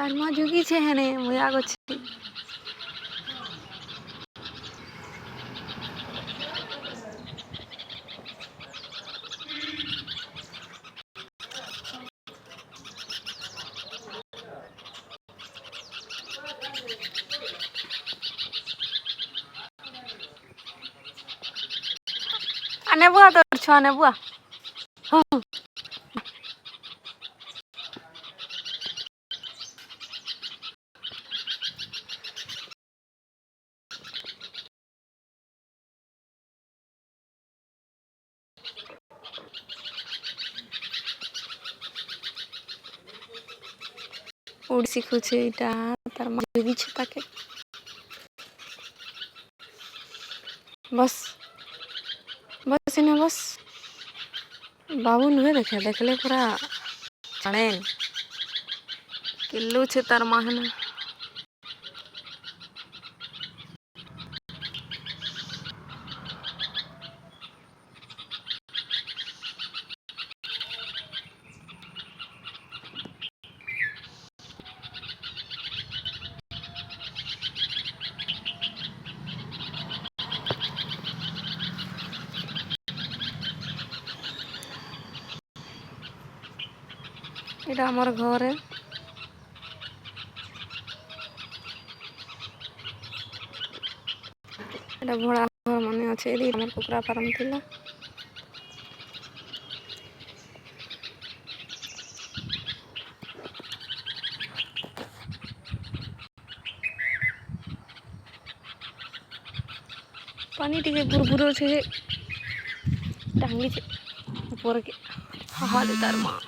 तार माँ जुगी छे हेने मुई आगो छी आने बुआ तो छो आने बुआ हाँ उड़ शिखु छे इटा तार माँ जुगी छे ताके बस बस इन्हें बस बाबू नुहे देखे देखले पूरा चढ़ेन किल्लू छे तार माँ है इटा हमार घर है इटा भड़ा घर माने अच्छे ये हमार कुकरा फार्म थिला पानी टिके बुरबुरो छे टांगी छे ऊपर के हवा दे तार माँ